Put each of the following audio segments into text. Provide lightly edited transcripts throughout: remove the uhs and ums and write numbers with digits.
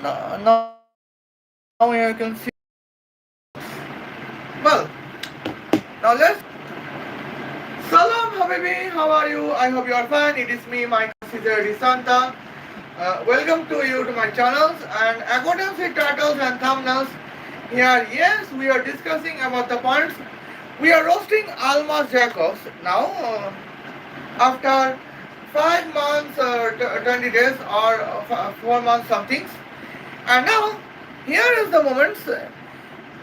now you can see. Well, now let's. Salam, Habibi. How are you? I hope you are fine. It is me, Michaela Santa. Welcome to you to my channels. And according to titles and thumbnails, here, yes, we are discussing about the points. We are roasting Almas Jacobs now. After 5 months or 20 days or 4 months something, and now here is the moments.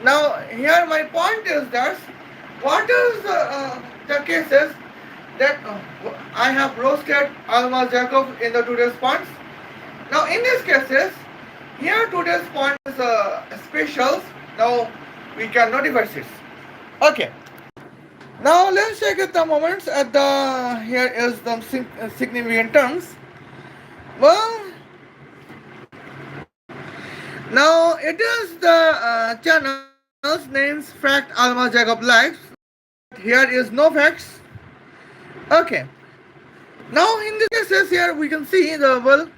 Now here my point is that what is the cases that I have roasted Almas Jacob in the today's points. Now in these cases, here today's point is specials. Now we can notify it. Okay. Now let's check at the moments at the here is the significant terms. Well, now it is the channel's names Fact Alma Jacob Lives. Here is no facts. Okay. Now in this cases here we can see the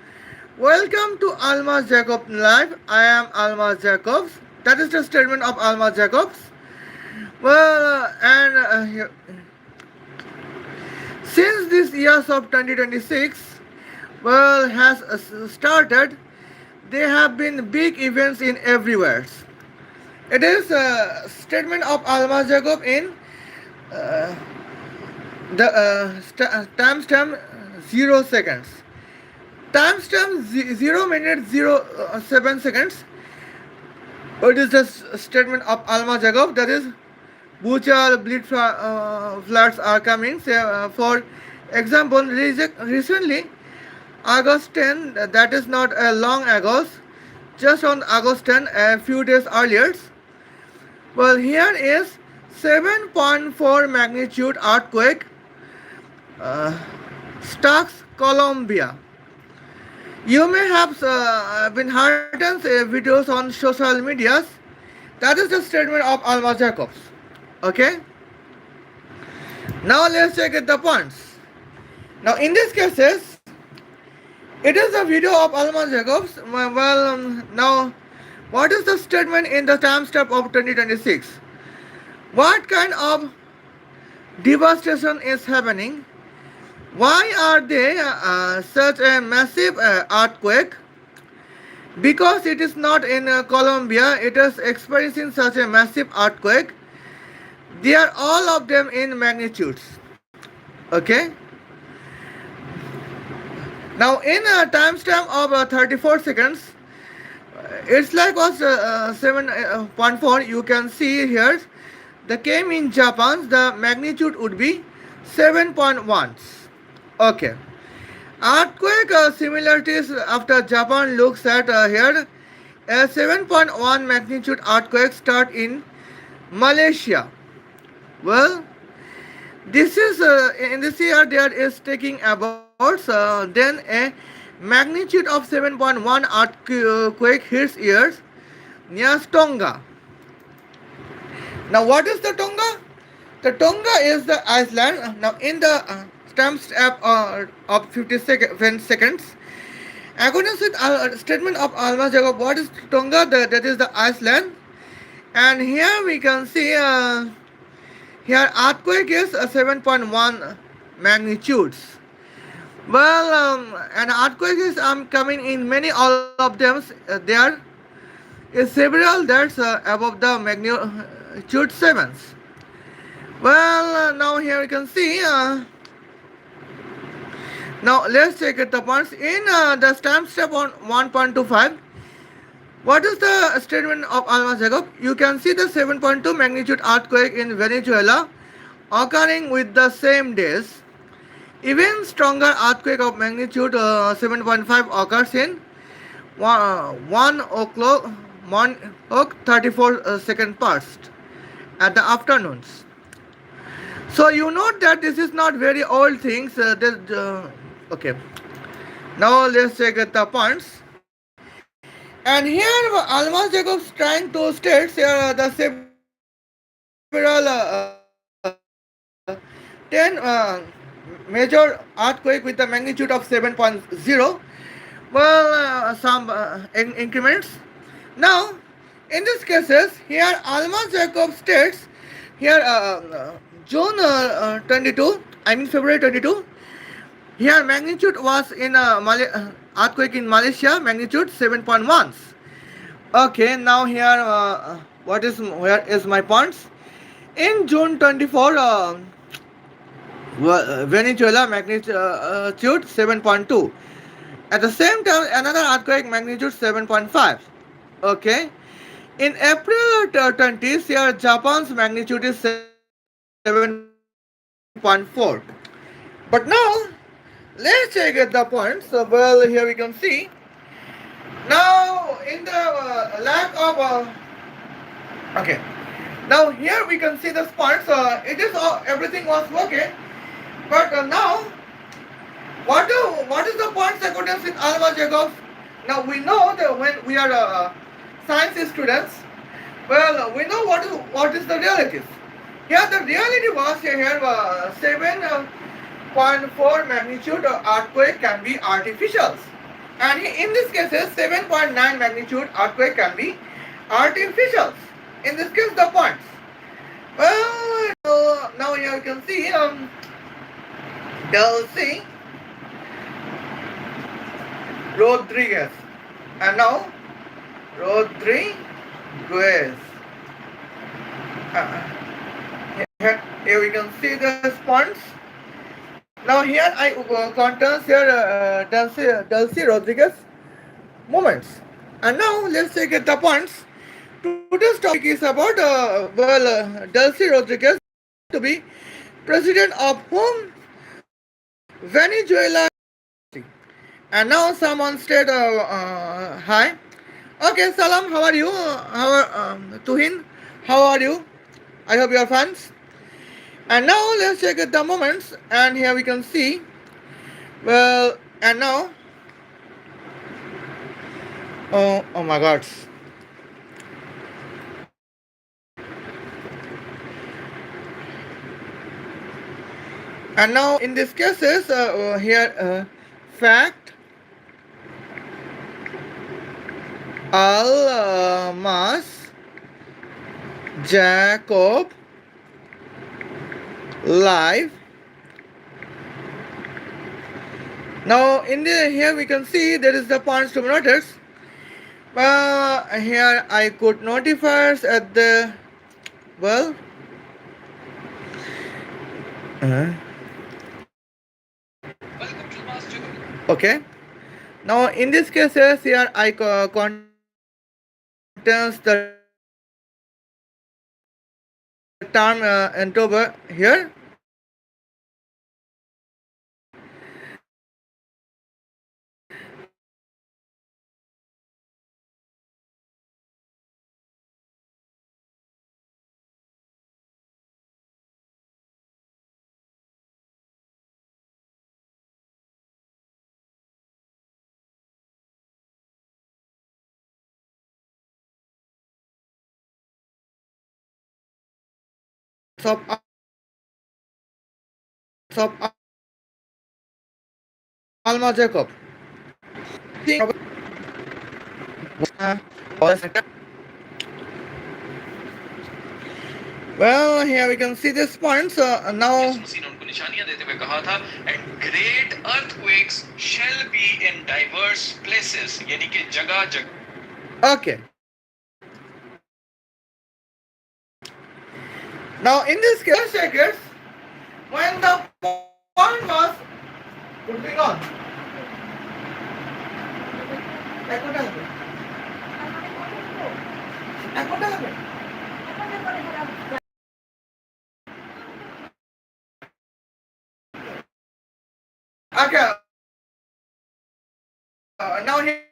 welcome to Almas Jacob Live. I am Almas Jacobs. That is the statement of Almas Jacobs. Well, and since this years of 2026 has started, there have been big events in everywhere. It is a statement of Almas Jacob in the timestamp 0 seconds. Timestamp 0 minutes 7 seconds. It is the statement of Almas Jacob, that is Buchar bleed floods are coming. For example, recently, August 10, that is not a long ago, just on August 10, a few days earlier. Well, here is 7.4 magnitude earthquake strikes Colombia. You may have been heard videos on social medias. That is the statement of Almas Jacobs. Okay. Now let's check at the points. Now in these cases, it is a video of Almas Jacobs. Well, now what is the statement in the timestamp of 2026? What kind of devastation is happening? Why are they such a massive earthquake? Because it is not in Colombia, it is experiencing such a massive earthquake. They are all of them in magnitudes. Okay. Now in a timestamp of 34 seconds, it's like was 7.4. You can see here, the came in Japan, the magnitude would be 7.1. Okay. Earthquake similarities after Japan looks at here. A 7.1 magnitude earthquake start in Malaysia. Well, this is in this year there is taking about then a magnitude of 7.1 earthquake hits ears near Tonga. Now what is the Tonga? The Tonga is the Iceland. Now in the timestamp of 57 seconds, according to the statement of Almas Jacob, what is Tonga? That is the Iceland. And here we can see here earthquake is 7.1 magnitudes. Well, an earthquake is coming in many all of them. There is several that's above the magnitude 7s. Well, now here we can see. Now let's check at the points in the timestamp on 1.25. What is the statement of Almas Jacob? You can see the 7.2 magnitude earthquake in Venezuela occurring with the same days. Even stronger earthquake of magnitude 7.5 occurs in 1 o'clock 34 second past at the afternoons. So you note that this is not very old things. Okay. Now let's check at the points. And here Almas Jacobs trying to state the several 10 major earthquake with the magnitude of 7.0. Well, some increments. Now, in these cases, here Almas Jacob states here June 22, I mean February 22. Here magnitude was in earthquake in Malaysia, magnitude 7.1. Okay, now here where is my points? In June 24, Venezuela magnitude 7.2. At the same time, another earthquake magnitude 7.5. Okay. In April 20th, here Japan's magnitude is 7.4. But now, let's check at the points. Well, here we can see. Now, in the lack of okay. Now here we can see the points. It is all, everything was okay. But now, what is the point accordance in Alma Jacobs? Now we know that when we are science students, well, we know what is the reality. Here the reality was here 7.4 magnitude earthquake can be artificial, and in this case 7.9 magnitude earthquake can be artificial. In this case the points. Well, now here you can see Del C. Rodriguez. And now Rodriguez. Here we can see the response. Now here I contains here Delcy Rodriguez moments. And now let's take it the points. Today's topic is about Delcy Rodriguez to be president of whom Venezuela. And now someone said hi. Okay, Salam, how are you? Tuhin, how are you? I hope you are fans. And now let's check at the moments. And here we can see. Well, and now. Oh my God. And now in these cases, here fact Almas Jacob live. Now in the here we can see there is the points to be noted. Here I could notifiers at the well. Okay. Now in this cases here I contains the term October here. Of Alma Jacob. Well, here we can see this points. Now. And great earthquakes shall be in diverse places. यानी कि जगह जगह. Okay. Now in this case, checkers, when the point was putting on. Okay. Now here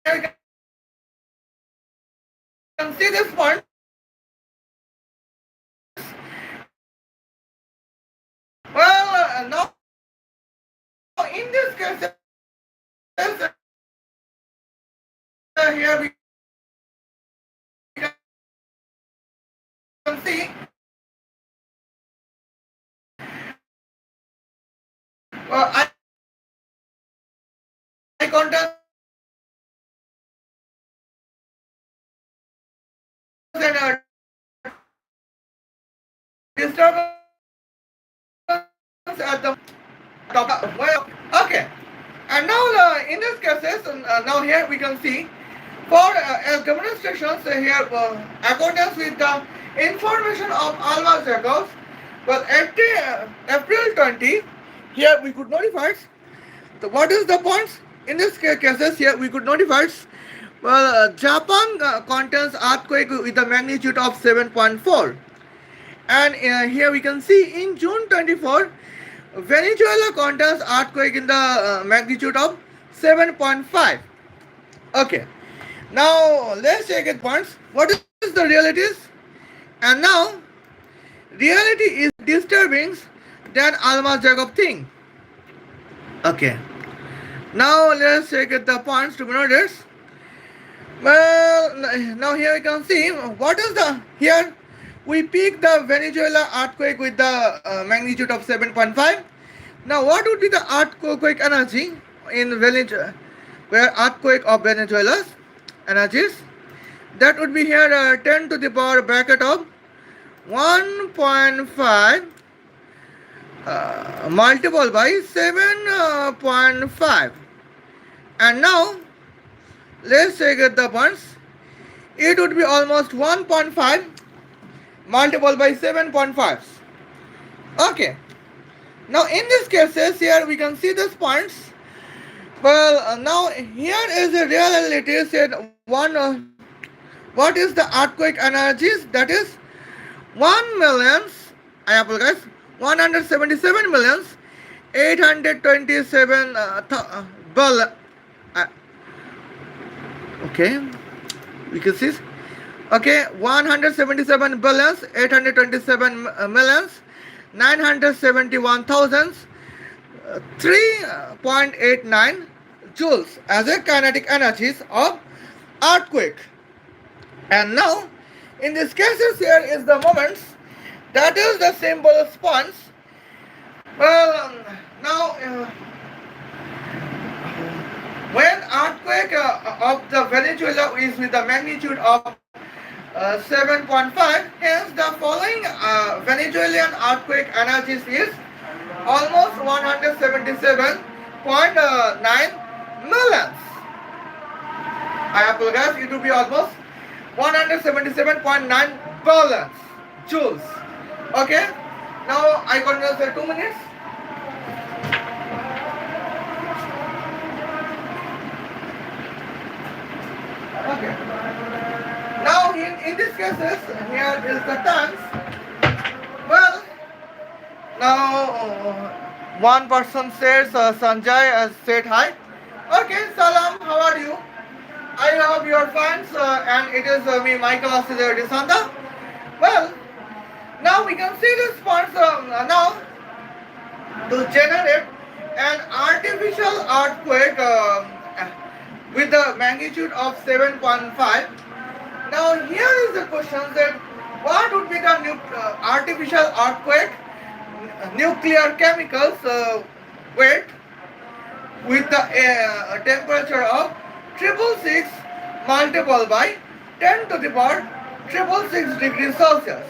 you can see this point. Well, now in this case, here we can see. I contains and disturbance at the top. Okay. And now in this cases, now here we can see for as demonstrations here accordance with the information of Almas Jacobs, well April 20, here we could notify what is the points in this cases here we could notify well Japan contains earthquake with a magnitude of 7.4, and here we can see in June 24 Venezuela contains earthquake in the magnitude of 7.5. Okay, now let's check it points. What is the realities? And now reality is disturbing than Almas Jacob thing. Okay, now let's check it the points to be noticed. Well, now here we can see what is the here we pick the Venezuela earthquake with the magnitude of 7.5. Now what would be the earthquake energy in Venezuela, where earthquake of Venezuela's energies? That would be here 10 to the power bracket of 1.5 multiplied by 7.5. And now let's check the points. It would be almost 1.5 multiplied by 7.5. Okay. Now in this cases here we can see these points. Well now here is the reality said one. What is the earthquake energies? That is 1 millions. I apologize. 177 millions 827 okay, we can see. Okay, 177 billions 827 millions 971,003.89 joules as a kinetic energies of earthquake. And now in these cases here is the moments, that is the symbol response. Well now when earthquake of the Venezuela is with the magnitude of 7.5, hence the following Venezuelan earthquake energies is almost 177.9 millions. I apologize, it will be almost 177.9 billions joules. Okay, now I continue say 2 minutes. Okay. Now in this cases, here is the times. Well, now one person says Sanjay has said hi. Okay, salam, how are you? I hope you are fine, and it is me, Michaela Santa. Well, now we can see this point now to generate an artificial earthquake with the magnitude of 7.5. Now here is the question that what would be the artificial earthquake nuclear chemicals weight with the temperature of 666 multiplied by 10 to the power 666 degrees Celsius.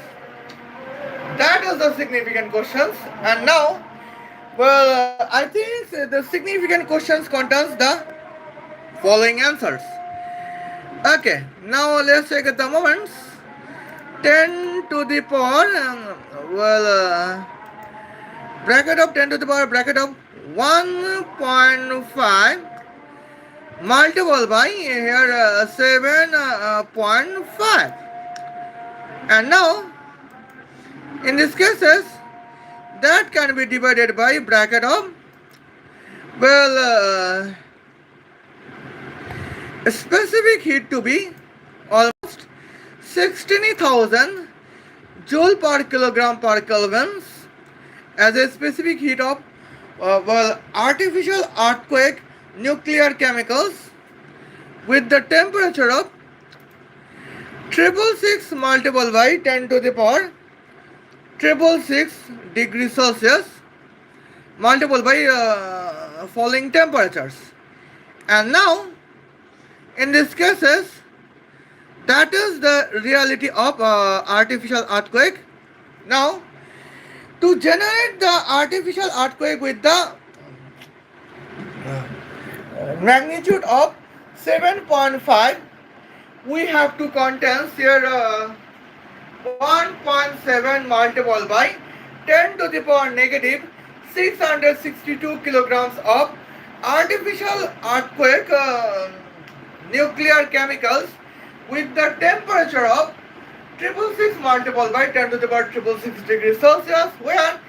That is the significant questions. And now, well, I think the significant questions contains the following answers. Okay, now let's check the moments. 10 to the power, bracket of 10 to the power, bracket of 1.5 multiplied by here 7.5. And now, in these cases, that can be divided by bracket of, specific heat to be almost 16,000 joule per kilogram per Kelvin as a specific heat of artificial earthquake nuclear chemicals with the temperature of 666 multiplied by 10 to the power 666 degrees Celsius multiplied by following temperatures. And now, in these cases, that is the reality of artificial earthquake. Now, to generate the artificial earthquake with the magnitude of 7.5, we have to condense here 1.7 multiplied by 10 to the power negative 662 kilograms of artificial earthquake nuclear chemicals with the temperature of 666 multiplied by 10 to the power 666 degrees Celsius, where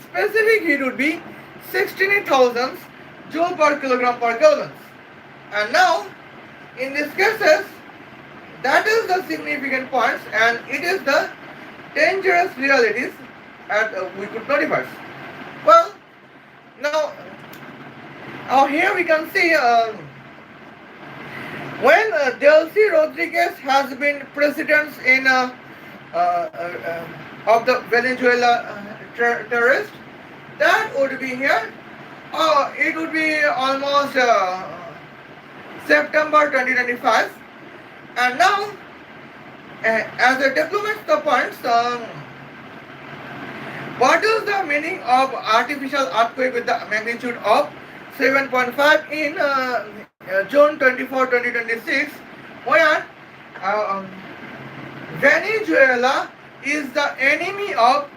specific heat would be 16,000 joule per kilogram per Kelvin. And now, in these cases, that is the significant points and it is the dangerous realities that we could notify. Well, now, here we can see when Delcy Rodriguez has been president in of the Venezuela terrorist, that would be here. It would be almost September 2025. And now, as a diplomat, the points, what is the meaning of artificial earthquake with the magnitude of 7.5 in June 24, 2026, where Venezuela is the enemy of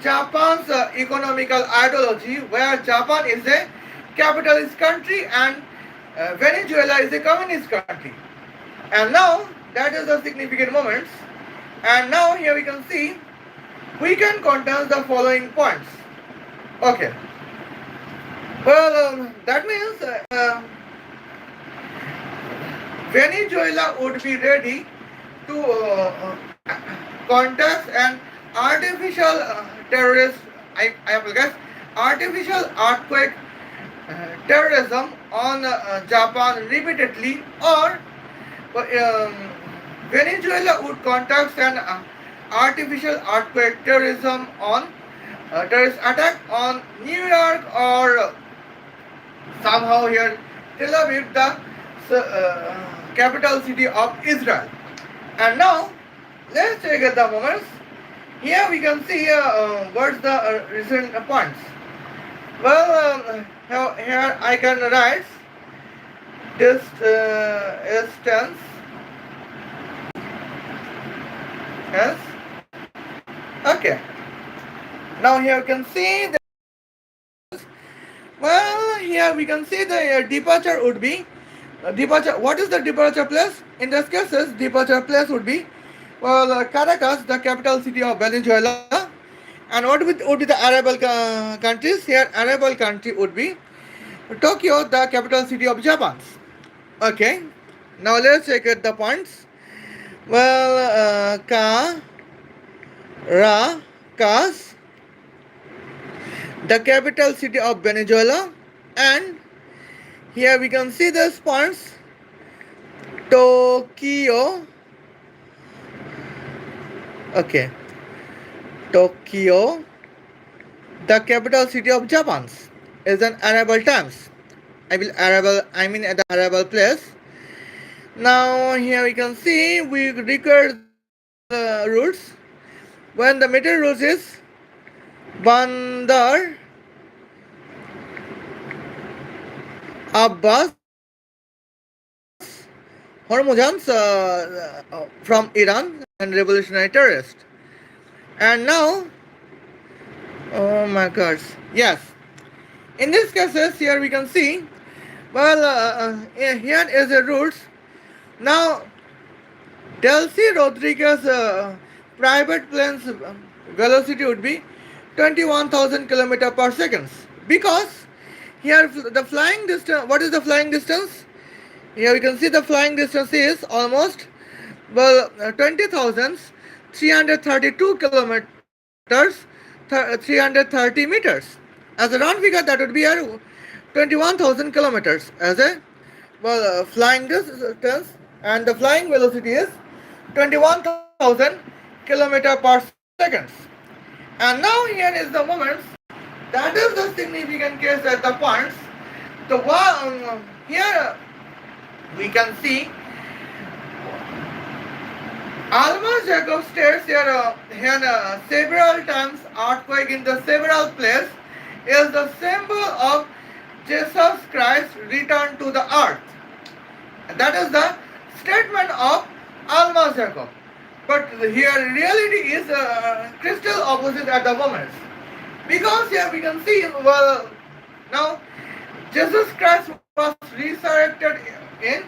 Japan's economical ideology, where Japan is a capitalist country and Venezuela is a communist country. And now, that is the significant moments. And now here we can see, we can condense the following points. Okay. Well, that means Venezuela would be ready to conduct an artificial terrorist, I guess, artificial earthquake terrorism on Japan repeatedly, or Venezuela would conduct an artificial earthquake terrorism on terrorist attack on New York or somehow here Tel Aviv, the capital city of Israel. And now let's take the moments. Here we can see what's the recent points. Well, here I can write distance. Yes. Okay. Now here you can see the, well, here we can see the departure would be departure. What is the departure place? In this cases, departure place would be, well, Caracas, the capital city of Venezuela. And what would be the arrival countries? Here, arrival country would be Tokyo, the capital city of Japan. Okay. Now let's check out the points. Well, Caracas, the capital city of Venezuela, and here we can see the points. Tokyo. Okay. Tokyo, the capital city of Japan, is an arrival times. I mean at the arrival place. Now here we can see we record the routes. When the middle route is Bandar Abbas Hormuzans from Iran and revolutionary terrorists. And now, oh my gosh, yes. In these cases, here we can see, well, here is the routes. Now, Delcy Rodriguez private plane's velocity would be 21,000 km per second, because here the flying distance, what is the flying distance? Here we can see the flying distance is almost, well, 20,332 kilometers, 330 meters. As a round figure, that would be 21,000 kilometers as a, well, flying distance, and the flying velocity is 21,000 kilometers per second. And now here is the moments. That is the significant case at the points. The here we can see Almas Jacob states here several times earthquake in the several places is the symbol of Jesus Christ return to the earth. That is the statement of Almas Jacob. But here reality is crystal opposite at the moment. Because here we can see, well, now Jesus Christ was resurrected in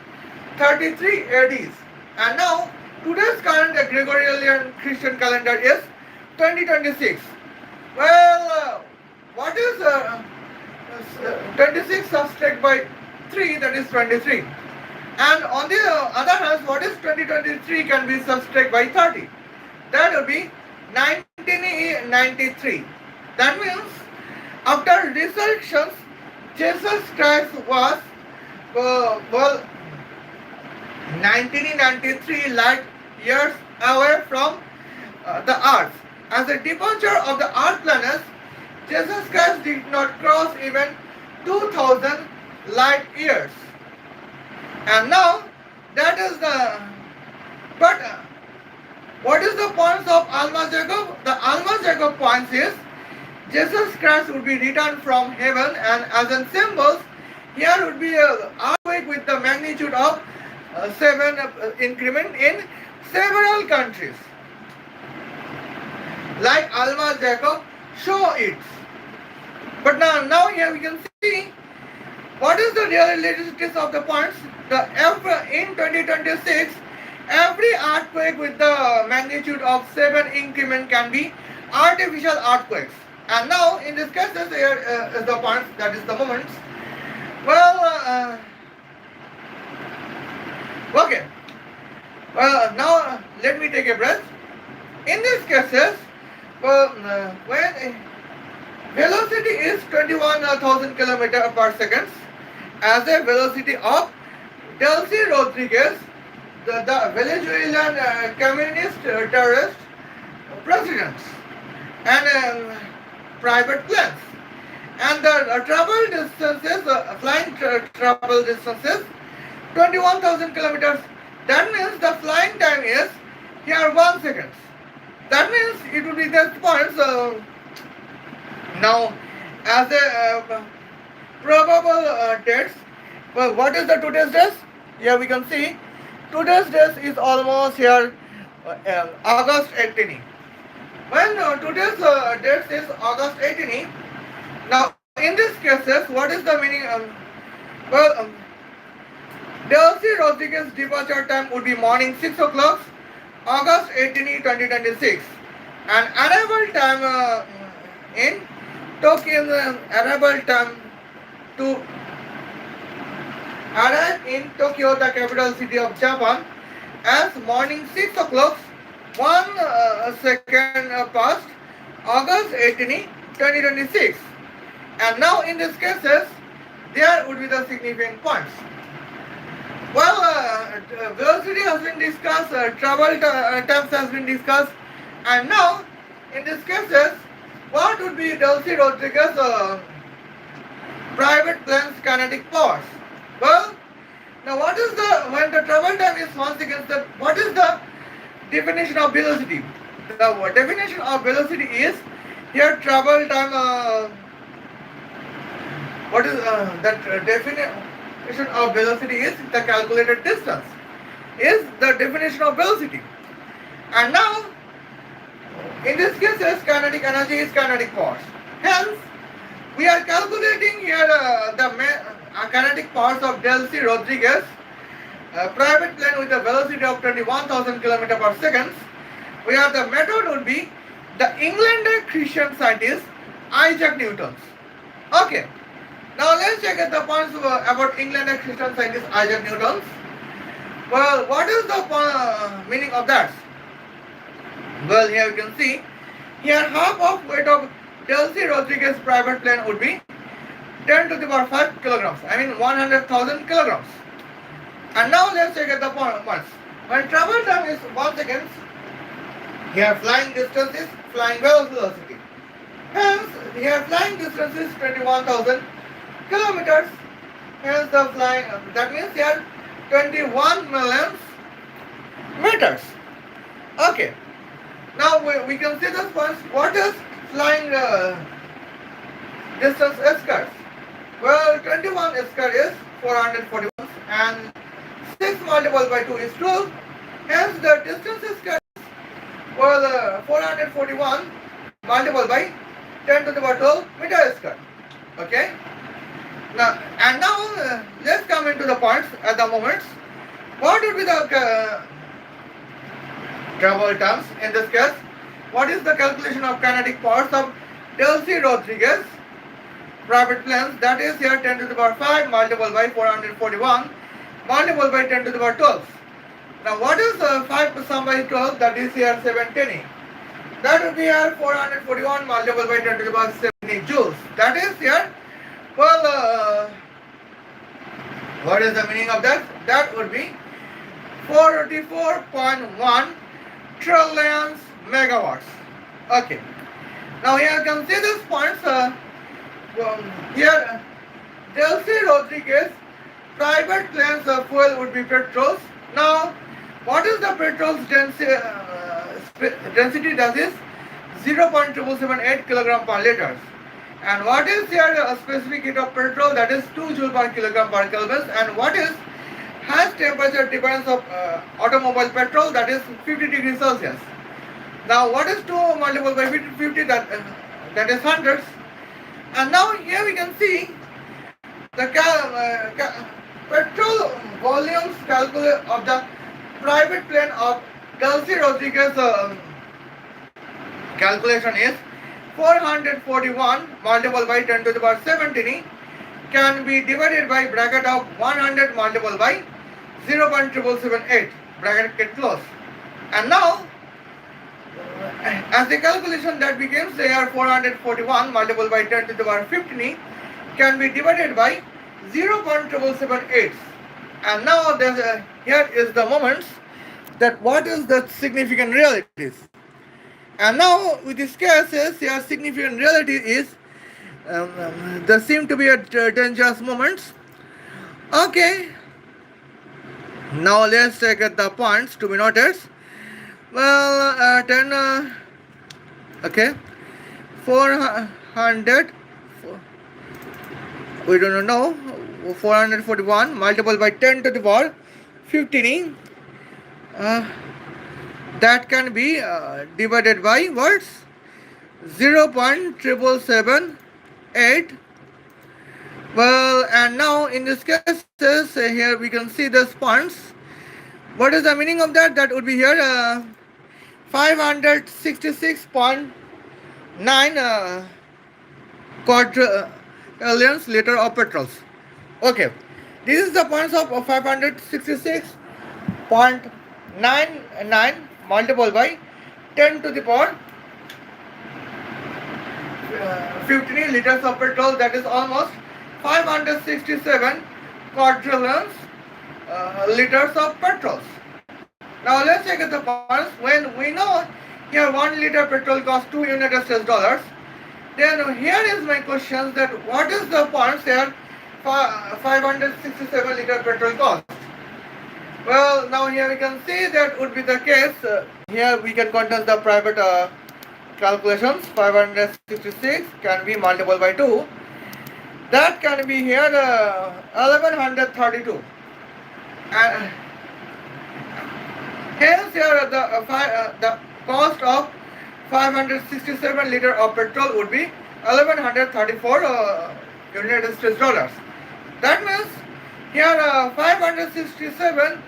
33 AD. And now today's current Gregorian Christian calendar is 2026. Well, what is 26 subtract by 3, that is 23. And on the other hand, what is 2023 can be subtracted by 30. That will be 1993. That means after resurrections, Jesus Christ was 1993 light years away from the earth. As a departure of the earth planets, Jesus Christ did not cross even 2000 light years. And now that is the what is the points of Almas Jacob? The Almas Jacob points is Jesus Christ would be returned from heaven, and as in symbols, here would be a earthquake with the magnitude of 7 increment in several countries. Like Almas Jacob show it. But now here we can see what is the realities of the points. In 2026, every earthquake with the magnitude of 7 increment can be artificial earthquakes. And now in this case, here is the points, that is the moments. Well, okay. Well, now let me take a breath. In these cases, when velocity is 21,000 km per second, as a velocity of Delcy Rodriguez, the Venezuelan communist terrorist president, and private planes. And the travel distances, flying travel distances, 21,000 kilometers. That means the flying time is here 1 second. That means it will be this point. So now, as a probable dates, well, what is the today's date? Here we can see today's date is almost here August 18. When today's date is August 18, now in these cases, what is the meaning? Delcy Rodriguez departure time would be morning 6 o'clock, August 18, 2026, and arrival time in Tokyo, arrival time to arrive in Tokyo, the capital city of Japan, as morning 6 o'clock, 1 second past, August 18, 2026. And now in these cases, there would be the significant points. Well, velocity has been discussed, travel times has been discussed, and now in these cases, what would be Delcy Rodriguez private plane's kinetic powers? Well, now what is when the travel time is 1 second, what is the definition of velocity? The definition of velocity is here travel time, what is that definition of velocity is the calculated distance, is the definition of velocity. And now, in this case, kinetic energy is kinetic force. Hence, we are calculating here the kinetic powers of Delcy Rodriguez private plane with a velocity of 21,000 km per second. Where the method would be the England Christian scientist Isaac Newton. Okay. Now let's check the points about England Christian scientist Isaac Newton. Well, what is the meaning of that? Well, here you can see, here half of weight of Delcy Rodriguez private plane would be 10 to the power 5 kilograms. I mean 100,000 kilograms. And now let's check the points. When travel time is 1 second, here flying distance is flying velocity. Hence, here flying distance is 21,000 kilometers. Hence the flying, that means here 21 million meters. Okay. Now we can see this first. What is flying distance escort? Well, 21 escort is 441 and 6 multiplied by 2 is 12. Hence the distance escort was 441 multiplied by 10 to the power 12 meter square. Okay. Now let's come into the points at the moments. What would be the travel terms in this case? What is the calculation of kinetic powers of Delcy Rodriguez private planes? That is here 10 to the power 5 multiplied by 441 multiplied by 10 to the power 12. Now what is 5 sum by 12? That is here 720. That would be here 441 multiplied by 10 to the power 70 joules. That is here, well, what is the meaning of that? That would be 44.1 trillion megawatts. Okay. Now here you can see these points. Here, Delcy Rodriguez private planes of fuel would be petrols. Now, what is the petrol's density? That is 0.7778 kilogram per liter. And what is your specific heat of petrol? That is 2 joule per kilogram per Kelvin. And what is highest temperature difference of automobile petrol? That is 50 degrees Celsius. Now, what is 2 multiplied by 50? That is hundreds. And now here we can see the petrol volumes calculate of the private plane of Delcy Rodriguez calculation is 441 multiplied by 10 to the power 17 can be divided by bracket of 100 multiplied by 0.7778 bracket get close. And now as the calculation that becomes here 441 multiplied by 10 to the power 15 can be divided by 0.7778. And now here is the moments that what is the significant realities. And now with this case is here significant reality is there seem to be a dangerous moments. Okay. Now let's take the points to be noted. Well, 10, okay, 400, we don't know, 441 multiplied by 10 to the power 15, that can be divided by what? 0.7778. Well, and now in this case, here we can see the points. What is the meaning of that? That would be here 566.9 quadrillions liter of petrols. Okay, this is the points of 566.99 multiplied by 10 to the power 15 liters of petrol. That is almost 567 quadrillions liters of petrols. Now let's check the points. When we know here 1 liter petrol costs 2 United States dollars, then here is my question that what is the points here 567 liter petrol cost? Well, now here we can see that would be the case. Here we can contest the private calculations. 566 can be multiplied by 2. That can be here 1132. And hence here the cost of 567 liter of petrol would be 1134 United States dollars. That means here 567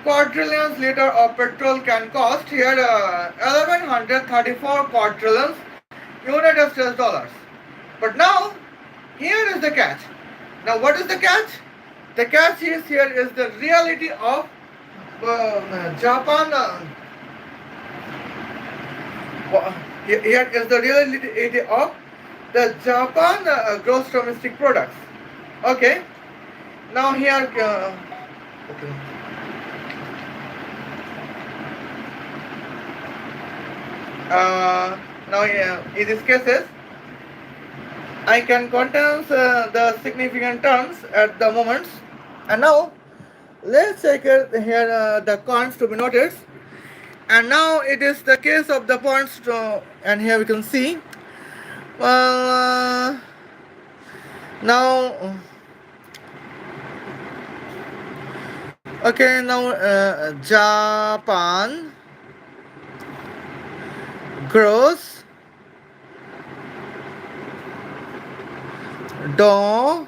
quadrillions liter of petrol can cost here 1134 quadrillions United States dollars. But now here is the catch. Now what is the catch? The catch is here is the reality of Japan. Here is the reality of the Japan gross domestic products. Okay. Now here. Okay. Now in these cases, I can contain the significant terms at the moments. And now Let's check it here the points to be noted. And now it is the case of the points and here we can see. Well, now, okay, now Japan gross domestic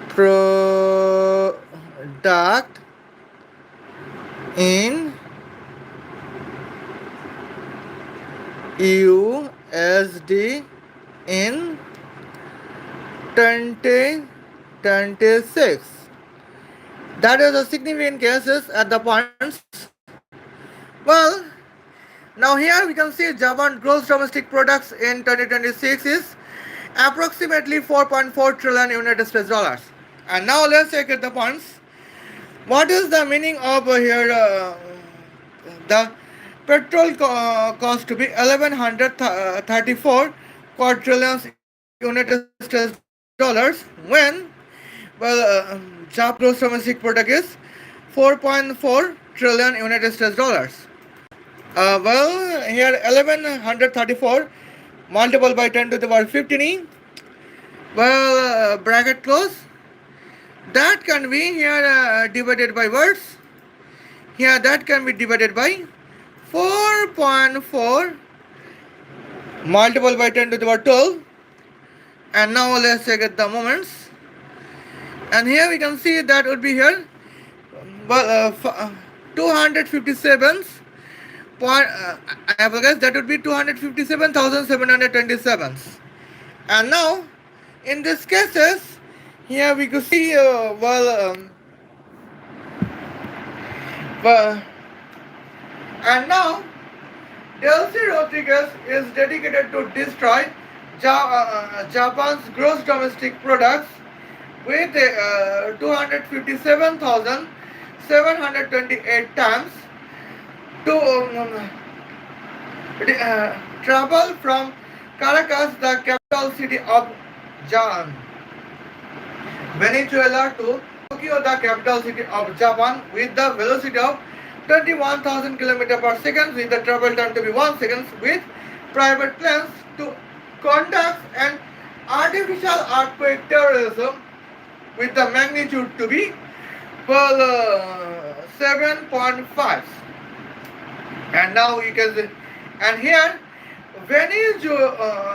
product in USD in 2026. That is a significant cases at the points. Well, now here we can see Japan gross domestic products in 2026 is approximately 4.4 trillion United States dollars. And now let's check at the points. What is the meaning of here the petrol cost to be 1134 quadrillions United States dollars when Japanese gross domestic product is 4.4 trillion United States dollars. Well, here 1134 multiple by 10 to the power 15. Well, bracket close. That can be here divided by words. Here that can be divided by 4.4 multiple by 10 to the power 12. And now let's check at the moments. And here we can see that would be here. Well, 257 point. I have a guess that would be 257,727. And now, in these cases, here we could see well, and now Delcy Rodriguez is dedicated to destroy Japan's gross domestic products with 257,728 tons to travel from Caracas, the capital city of Venezuela, to Tokyo, the capital city of Japan, with the velocity of 21,000 km per second, with the travel time to be 1 second, with private planes to conduct an artificial earthquake terrorism with the magnitude to be 7.5. And now you can see, and here Venezuela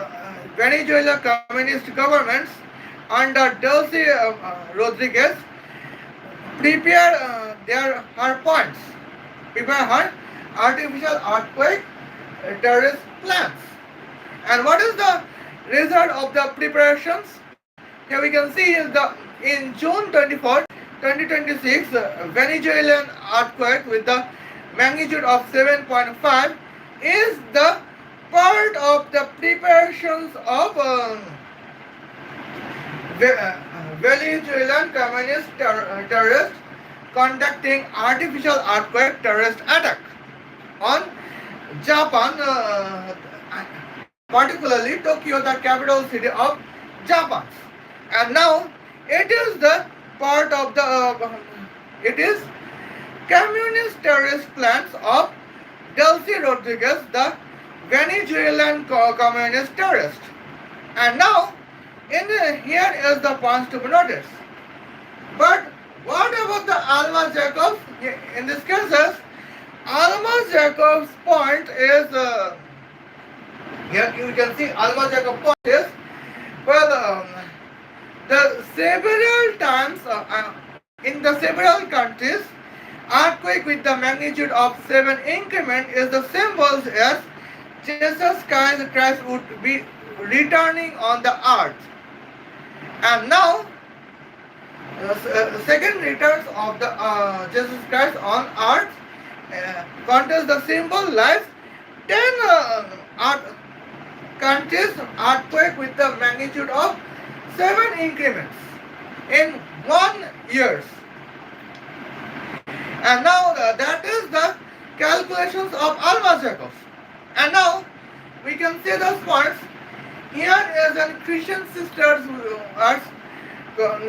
communist governments under Delcy Rodriguez prepare her artificial earthquake terrorist plans. And what is the result of the preparations? Here we can see is the in June 24, 2026, Venezuelan earthquake with the magnitude of 7.5 is the part of the preparations of Venezuelan communist terrorists conducting artificial earthquake terrorist attack on Japan, particularly Tokyo, the capital city of Japan. And now it is the part of the it is communist terrorist plans of Delcy Rodriguez, the Venezuelan communist terrorist. And now here is the point to be noticed. But what about the Almas Jacobs? In this case, Almas Jacobs' point is here you can see Almas Jacobs' point is well the several times in the several countries earthquake with the magnitude of 7 increment is the symbols as Jesus Christ would be returning on the earth. And now second returns of the Jesus Christ on earth contains the symbol like 10 countries earthquake with the magnitude of 7 increments in 1 year. And now that is the calculations of Almas Jacobs. And now we can see those points. Here is a Christian sister's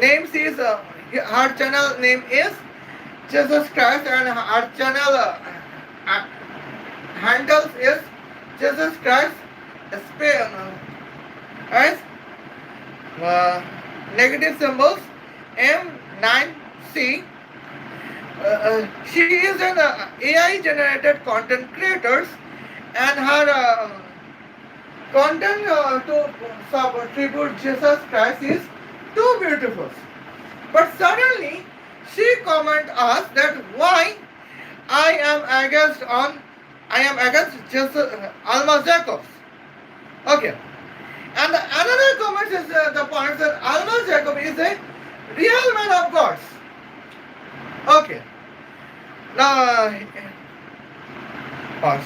name is her channel name is Jesus Christ, and her channel uh, handles is Jesus Christ Spain as uh, negative symbols M9C. She is an AI generated content creator, and her content to tribute Jesus Christ is too beautiful. But suddenly she comment us that why I am against on I am against Jesus Almas Jacobs. Okay. And another comment is the point that Almas Jacob is a real man of God. Okay. Now, pause.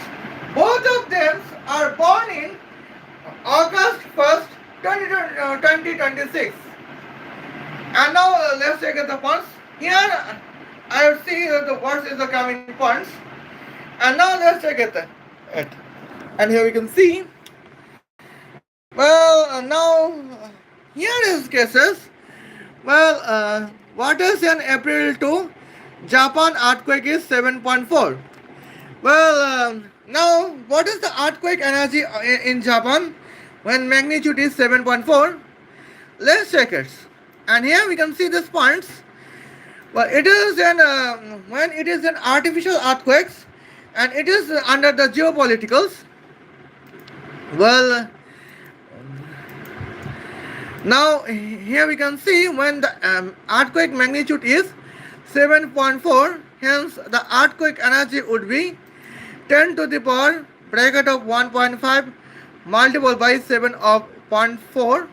Both of them are born in August 1st, 2026. And now let's take the points. Here I see the words is the coming points. And now let's take it. And here we can see. Well, now here is cases. Well, what is in April 2? Japan earthquake is 7.4. Well, now what is the earthquake energy in Japan when magnitude is 7.4? Let's check it. And here we can see these points. Well, it is an when it is an artificial earthquakes, and it is under the geopoliticals. Well, now here we can see when the earthquake magnitude is 7.4, hence the earthquake energy would be 10 to the power bracket of 1.5 multiplied by 7 of 0.4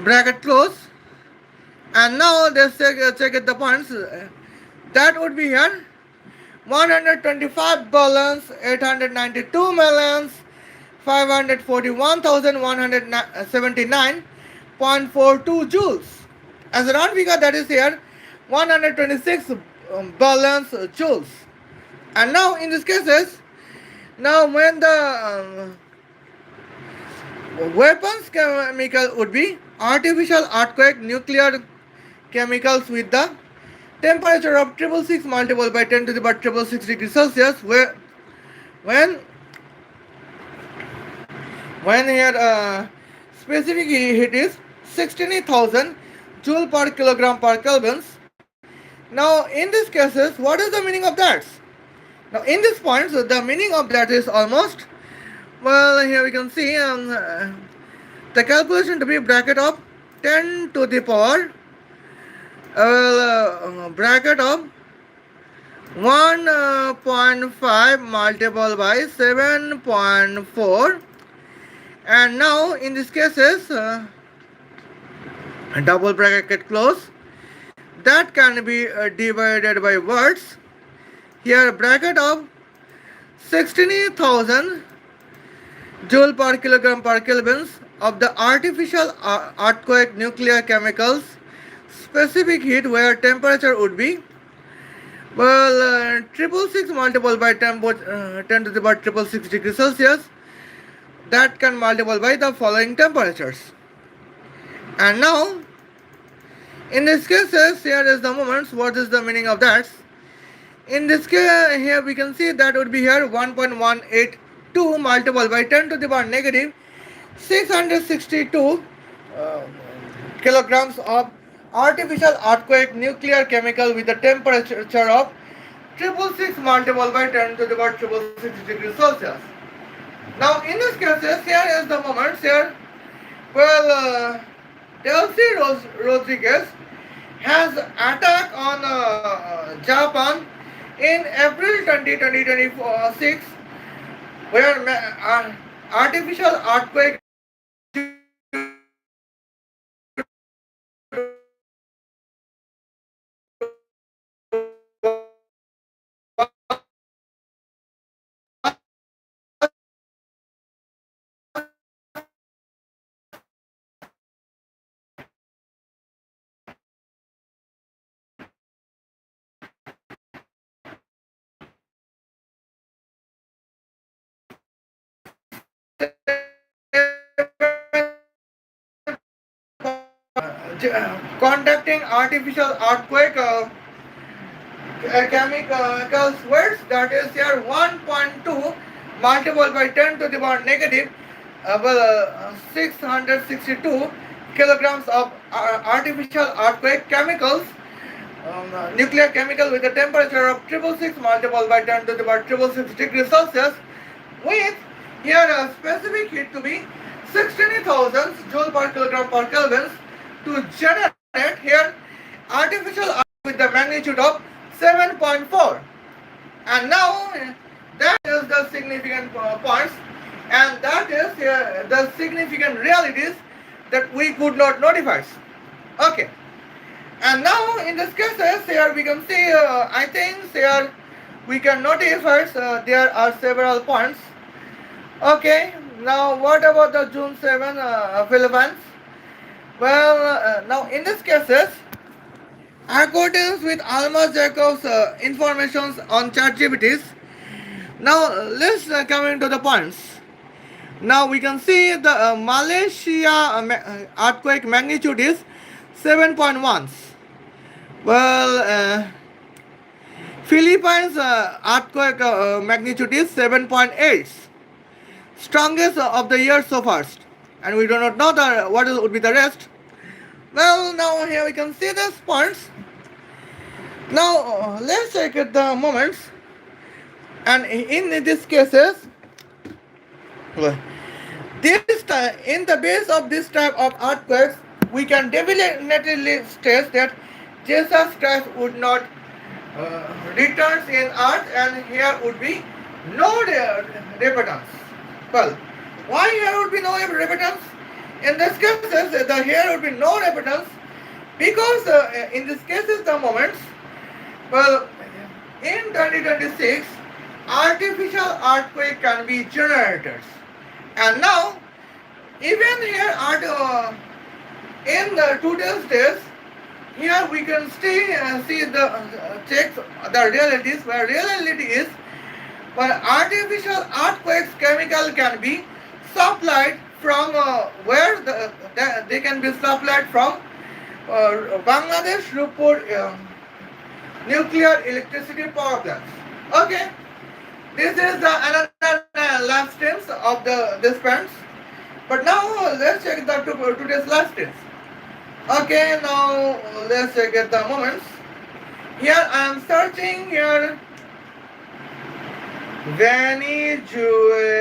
bracket close. And now let's check it the points. That would be here 125 balance 892 millions 541,179.42 joules. As a round figure, that is here 126 balance joules. And now in these cases, now when the weapons chemical would be artificial earthquake nuclear chemicals with the temperature of 666 multiplied by 10 to the power 666 degrees Celsius, where when here specific heat is 16,000 joule per kilogram per kelvin. Now in these cases, what is the meaning of that? Now in these points, the meaning of that is almost, well, here we can see the calculation to be bracket of 10 to the power bracket of 1.5 multiplied by 7.4. And now in these cases, double bracket close, that can be divided by words. Here bracket of 16,000 joule per kilogram per kelvin of the artificial earthquake nuclear chemicals specific heat, where temperature would be, well, 666 multiplied by 10 to the power 666 degrees Celsius. That can multiply by the following temperatures. And now in this cases, here is the moments. What is the meaning of that? In this case, here we can see that would be here 1.182 multiplied by 10 to the power negative 662 kilograms of artificial earthquake nuclear chemical with a temperature of 666 multiplied by 10 to the power 666 degrees Celsius. Now in this cases, here is the moments here. Well, Delcy Rodriguez has attack on Japan in April 2026, where artificial earthquake conducting artificial earthquake chemical weights, that is here 1.2 multiplied by 10 to the power negative 662 kilograms of artificial earthquake chemicals, nuclear chemical with a temperature of 666 multiplied by 10 to the power 666 degrees Celsius, with here a specific heat to be 16,000 joule per kilogram per Kelvin, to generate here artificial earthquake with the magnitude of 7.4. And now that is the significant points, and that is the significant realities that we could not notify. Okay. And now in this cases here we can see I think here we can notify there are several points. Okay. Now what about the June 7 Philippines? Well, now in this cases, according with Almas Jacob's informations on ChatGPTs, now let's come into the points. Now we can see the Malaysia earthquake magnitude is 7.1. Well, Philippines earthquake magnitude is 7.8. Strongest of the year so far. And we do not know what would be the rest. Well, now here we can see these points. Now let's check at the moments. And in these cases, in the base of this type of earthquakes, we can definitely state that Jesus Christ would not return in earth, and here would be no repentance. Well, why here would be no repentance? In this cases, here would be no repentance because in this cases the moments, well, in 2026, artificial earthquake can be generators. And now, even here in the today's days, here we can see the check the realities, where reality is, but artificial earthquakes chemical can be supplied from where they can be supplied from Bangladesh Rupur nuclear electricity power plants. Okay, this is the another last tense of this pants. But now let's check the today's last tense. Okay, now let's check at the moments. Here I am searching here Venezuelan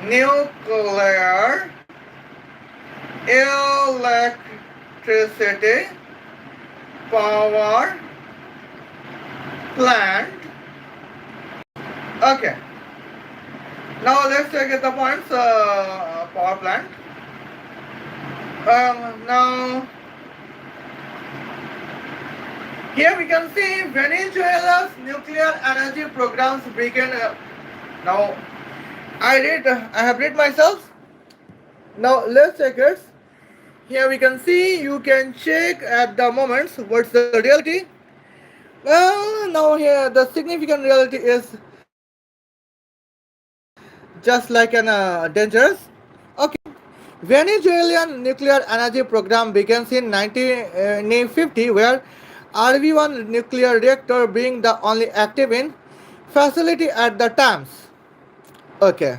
nuclear electricity power plant. Okay. Now let's check at the points. Power plant. Now here we can see Venezuela's nuclear energy programs began. Now I have read myself. Now let's check it. Here we can see, you can check at the moments what's the reality. Well, now here the significant reality is just like an dangerous. Okay. Venezuelan nuclear energy program begins in 1950, where RV1 nuclear reactor being the only active in facility at the times. Okay.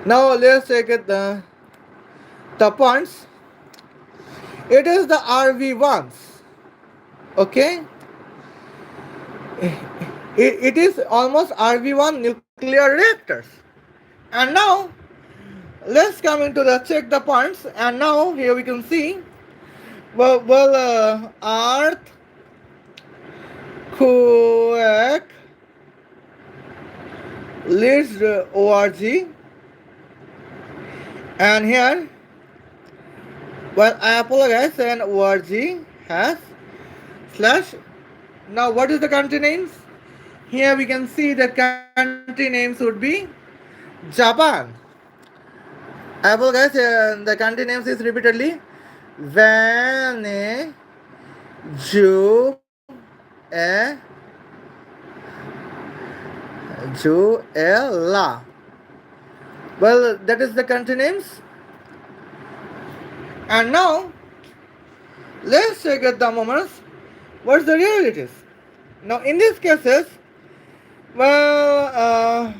Now let's take it the points. It is the RV1s. Okay. It is almost RV1 nuclear reactors. And now let's come into the check the points. And now here we can see earth quake leads org, and here, well, I apologize, and org has slash. Now what is the country names? Here we can see the country names would be Japan. I apologize, the country names is repeatedly Venezuela. Well, that is the country names. And now let's check at the moments what's the realities. Now in these cases, well,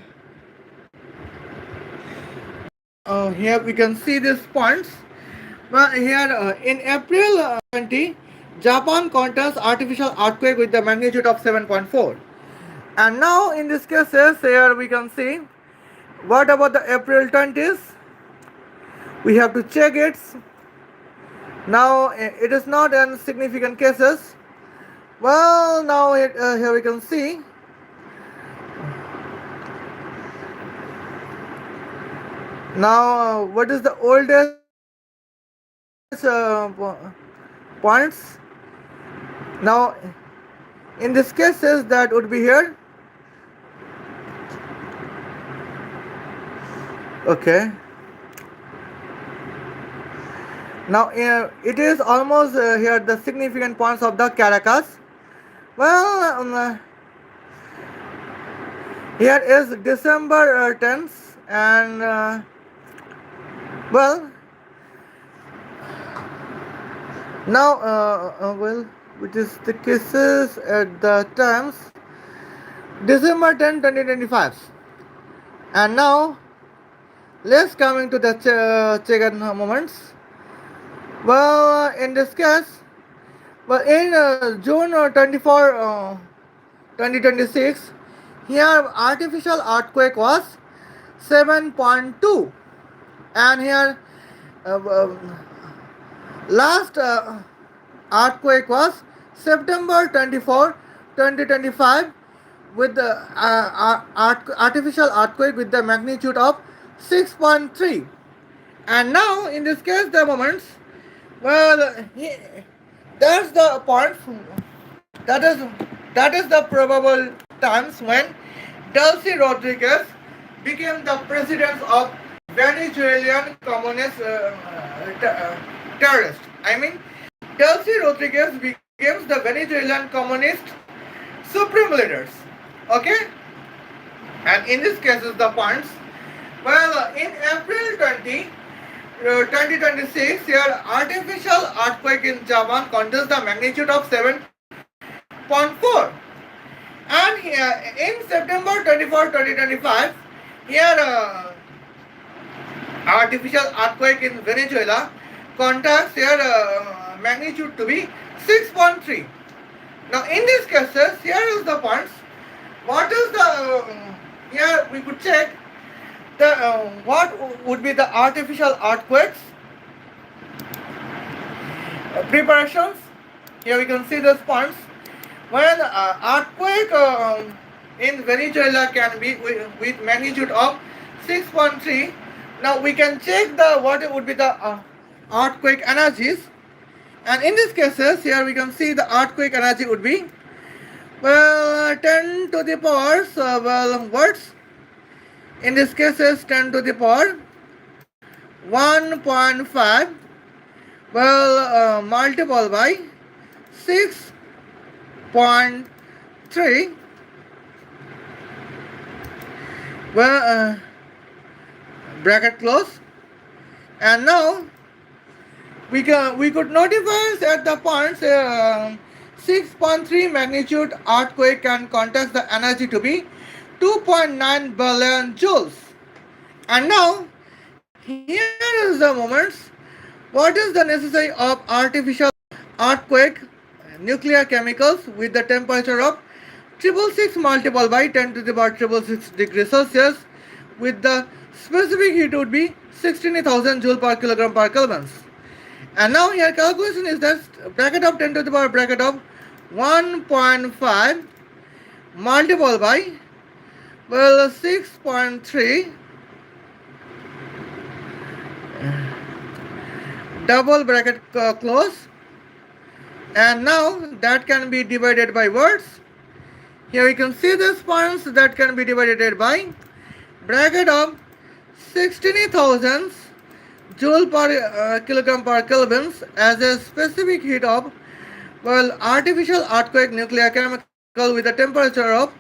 here we can see these points. Well, here in April 20, Japan counters artificial earthquake with the magnitude of 7.4. And now in these cases, here we can see what about the April 20s? We have to check it. Now it is not in significant cases. Well, now here we can see. Now what is the oldest points? Now in these cases that would be here. Okay. Now it is almost here the significant points of the Caracas. Well, here is December 10th and well, now well, which is the cases at the times December 10, 2025. And now let's coming to the second moments. Well, in this case, well, in June 24, 2026, here artificial earthquake was 7.2, and here last earthquake was September 24, 2025, with the artificial earthquake with the magnitude of 6.3. And now in this case the moments, well, that's the point. That is the probable times when Delcy Rodriguez became the president of Venezuelan communist terrorist. I mean, Delcy Rodriguez becomes the Venezuelan communist supreme leaders. Okay, and in this case is the points. Well, in April 2026, here artificial earthquake in Japan contains the magnitude of 7.4. And here in September 24, 2025, here artificial earthquake in Venezuela contacts here magnitude to be 6.3. Now in these cases, here is the points. What is the here we could check the what would be the artificial earthquakes preparations. Here we can see those points. When earthquake in Venezuela can be with magnitude of 6.3. Now we can check the what would be the earthquake energies, and in these cases here we can see the earthquake energy would be, well, 10 to the power, so, well, words. In this cases 10 to the power 1.5, well, multiple by 6.3, well, bracket close. And now we could notify at the points 6.3 magnitude earthquake can contact the energy to be 2.9 billion joules. And now here is the moments. What is the necessary of artificial earthquake nuclear chemicals with the temperature of 666 multiplied by 10 to the power 666 degrees Celsius, with the specific heat would be 16,000 joule per kilogram per Kelvin. And now here calculation is that bracket of 10 to the power bracket of 1.5 multiplied by, well, 6.3 double bracket close. And now that can be divided by words. Here we can see this points that can be divided by bracket of 16,000 joule per kilogram per Kelvin as a specific heat of, well, artificial earthquake nuclear chemical with a temperature of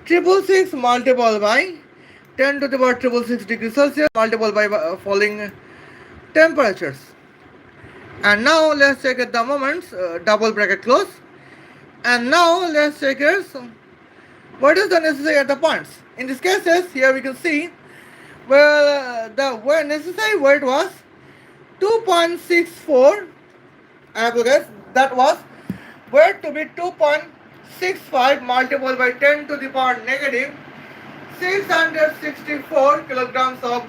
666 multiplied by 10 to the power 666 degrees Celsius multiplied by following temperatures. And now let's check at the moments, double bracket close. And now let's check here what is the necessary at the points. In this cases, here we can see, well, the word necessary word was 2.64. I have to guess that was word to be 2.65 multiplied by 10 to the power negative 664 kilograms of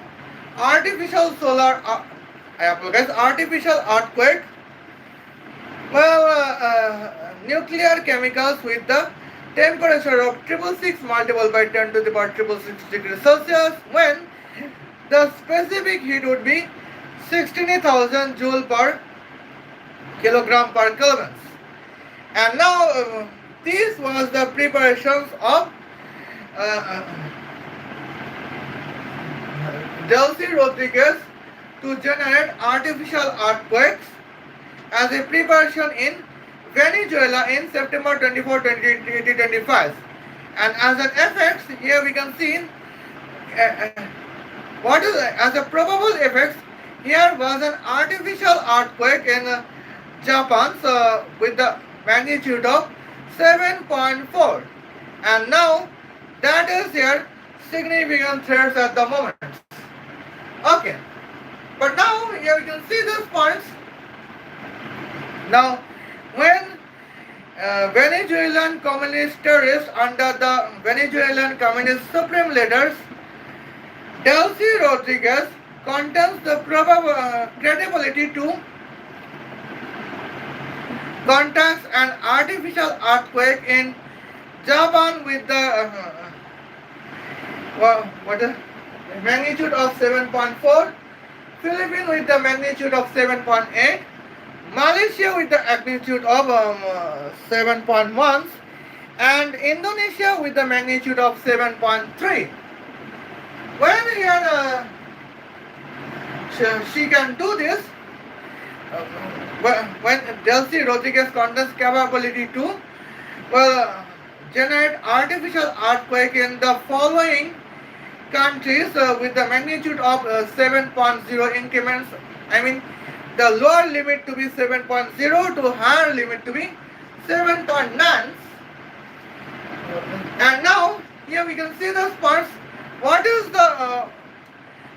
artificial solar, I apologize, artificial earthquake, well, nuclear chemicals with the temperature of 666 multiplied by 10 to the power 666 degrees Celsius, when the specific heat would be 16,000 joule per kilogram per Kelvin. And now this was the preparations of uh, Delcy Rodriguez to generate artificial earthquakes as a preparation in Venezuela in September 24, 2025. And as an effect, here we can see what is as a probable effects. Here was an artificial earthquake in Japan with the magnitude of 7.4, and now that is here significant threats at the moment. Okay, but now here you can see these points. Now, when Venezuelan communist terrorists under the Venezuelan communist supreme leaders Delcy Rodriguez contends the credibility to contacts an artificial earthquake in Japan with the magnitude of 7.4, Philippines with the magnitude of 7.8, Malaysia with the magnitude of 7.1, and Indonesia with the magnitude of 7.3. When here she can do this, when Delcy Rodriguez contends capability to generate artificial earthquake in the following countries with the magnitude of 7.0 increments. I mean, the lower limit to be 7.0 to higher limit to be 7.9. And now here we can see those parts. What is the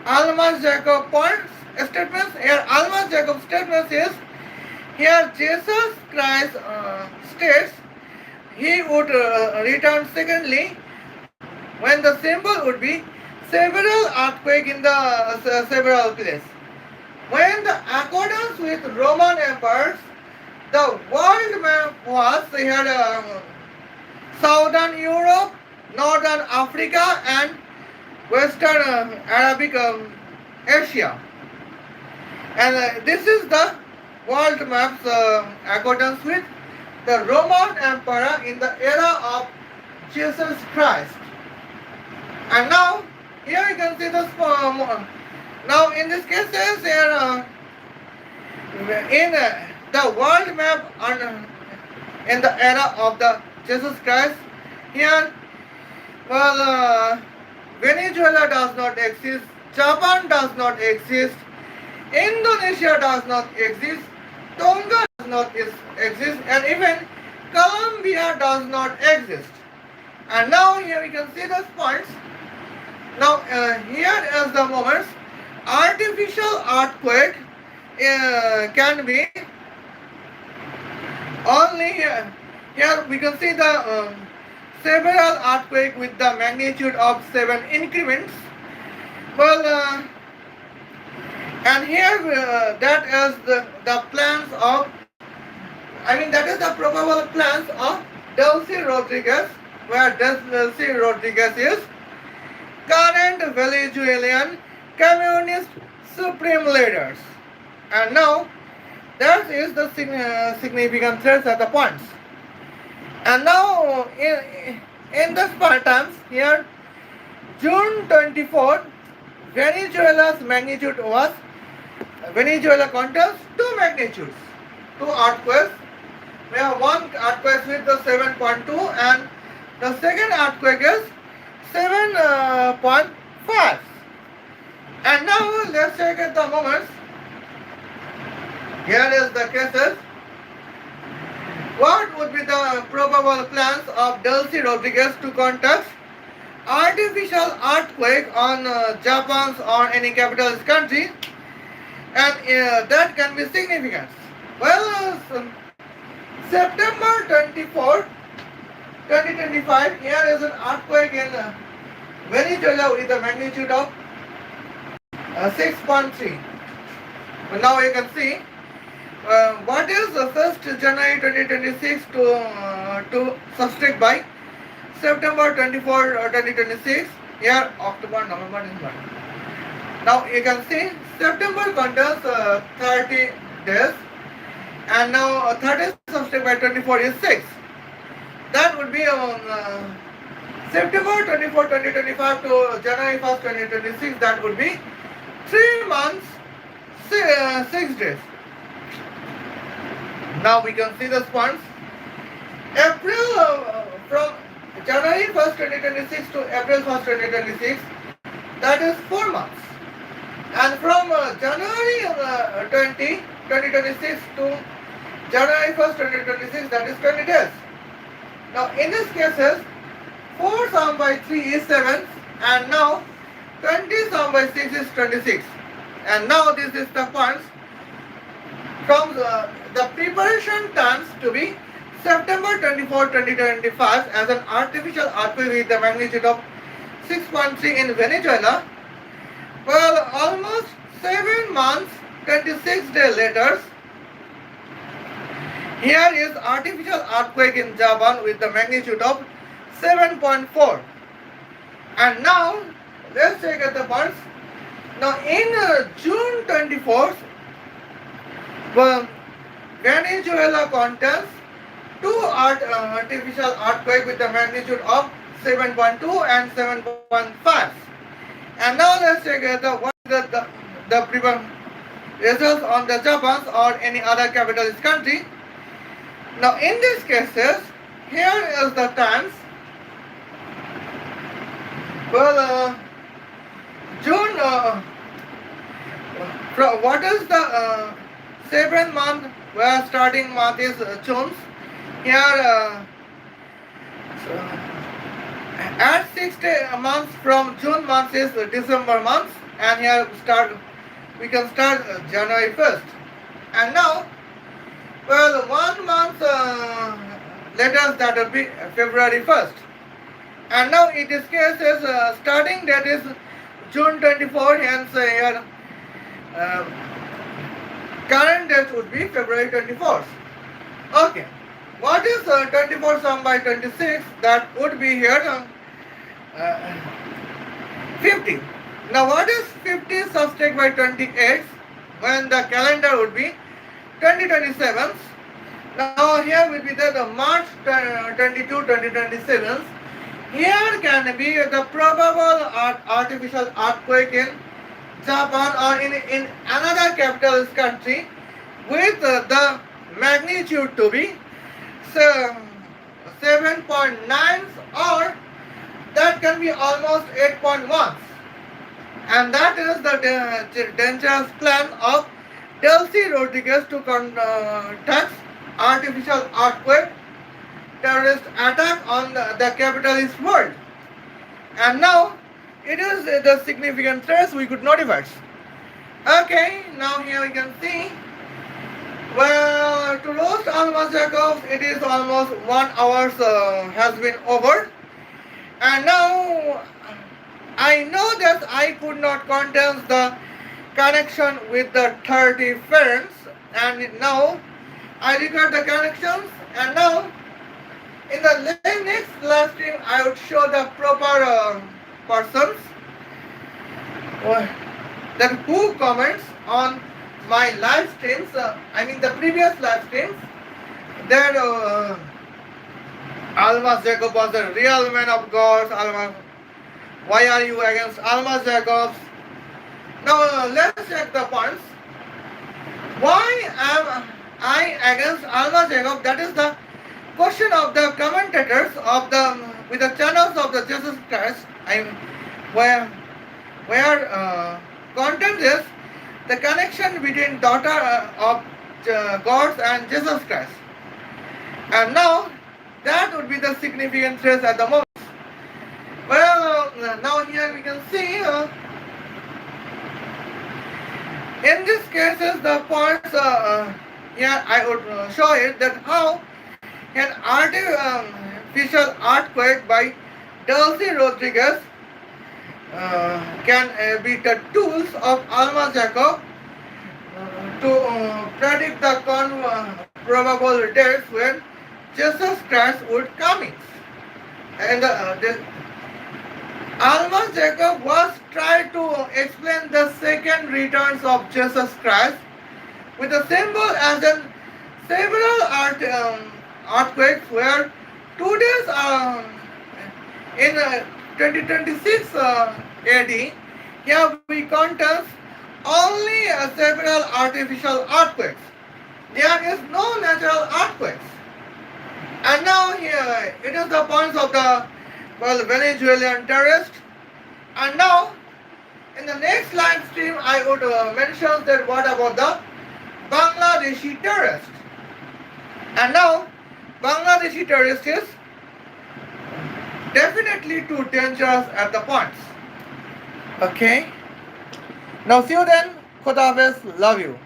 Almas Jacob points statements? Here Almas Jacob statements is here Jesus Christ states he would return secondly when the symbol would be several earthquake in the several places. When the accordance with Roman empires, the world map was here Southern Europe, Northern Africa, and Western Arabic Asia. And this is the world maps accordance with the Roman Empire in the era of Jesus Christ. And now here you can see this. Now in this case, here in the world map in the era of the Jesus Christ, here Venezuela does not exist, Japan does not exist, Indonesia does not exist, Tonga does not exist, and even Colombia does not exist. And now here we can see those points. Now here is the moments artificial earthquake can be only here. Here we can see the several earthquake with the magnitude of 7 increments. And here that is the plans of, I mean that is the probable plans of Delcy Rodriguez, where Delcy Rodriguez is current Venezuelan communist supreme leaders. And now that is the significant threats at the points. And now in the Spartans here June 24, Venezuela's magnitude was Venezuela contains 2 magnitudes, 2 earthquakes. We have one earthquake with the 7.2 and the second earthquake is 7.5. And now let's check at the moments. Here is the cases. What would be the probable plans of Delcy Rodriguez to conduct artificial earthquake on Japan's or any capitalist country, and that can be significant? Well, September 24, 2025, here is an earthquake in Venezuela with a magnitude of 6.3. Now you can see what is the 1st January 2026 to subtract by September 24, 2026. Here October, November, December. Now you can see September contains 30 days, and now 30 subtract by 24 is 6. That would be on September 24, 2025 to January 1st, 2026. That would be 3 months, 6 days. Now we can see the spots. April from January 1st, 2026 to April 1st, 2026, that is 4 months. And from January 2026 to January 1st, 2026, that is 20 days. Now in these cases, 4 sum by 3 is 7, and now 20 sum by 6 is 26. And now this is the points from the preparation times to be September 24, 2025 as an artificial earthquake with the magnitude of 6.3 in Venezuela. Well, almost 7 months, 26 days later, here is artificial earthquake in Japan with the magnitude of 7.4. And now, let's check at the points. Now, in June 24th, Venezuela contains 2 artificial earthquake with the magnitude of 7.2 and 7.5. And now let's check what is the results on the Japan's or any other capitalist country. Now in these cases, here is the times. Well, June, what is the 7th month, where starting month is June. Here, at 6 months from June month is December month, and here we can start January 1st. And now, well, 1 month later, that will be February 1st. And now in this case is starting date is June 24, hence here current date would be February 24th. Okay. What is 24 sum by 26? That would be here 50. Now what is 50 subtract by 28 when the calendar would be 2027? Now here will be the March 22, 2027. Here can be the probable artificial earthquake in Japan or in another capitalist country with the magnitude to be 7.9, or that can be almost 8.1. And that is the dangerous plan of Delcy Rodriguez to conduct artificial earthquake terrorist attack on the capitalist world. And now it is the significant threats we could notify. Okay, now here we can see. Well, to roast Almas Jacobs, it is almost 1 hour has been over. And now I know that I could not condense the connection with the 30 friends, and now I record the connections, and now in the next live stream I would show the proper persons that who comments on my live streams, I mean the previous live streams, that Almas Jacob was a real man of God. Almas, why are you against Almas Jacobs? Now let's check the points. Why am I against Almas Jacob? That is the question of the commentators of the with the channels of the Jesus Christ. Where content is the connection between daughter of gods and Jesus Christ. And now that would be the significant threats at the moment. Well, now here we can see in these cases the points here I would show it that how an artificial earthquake by Dulce Rodriguez can be the tools of Almas Jacob to predict the probable dates when Jesus Christ would come in. And Almas Jacob was trying to explain the second returns of Jesus Christ with a symbol as in several earthquakes where 2 days in 2026 AD, here we contain only several artificial earthquakes. There is no natural earthquakes. And now here it is the points of the Venezuelan terrorist. And now in the next live stream I would mention that what about the Bangladeshi terrorist. And now Bangladeshi terrorist is definitely too dangerous at the points. Okay. Now see you then. Khuda Hafiz. Love you.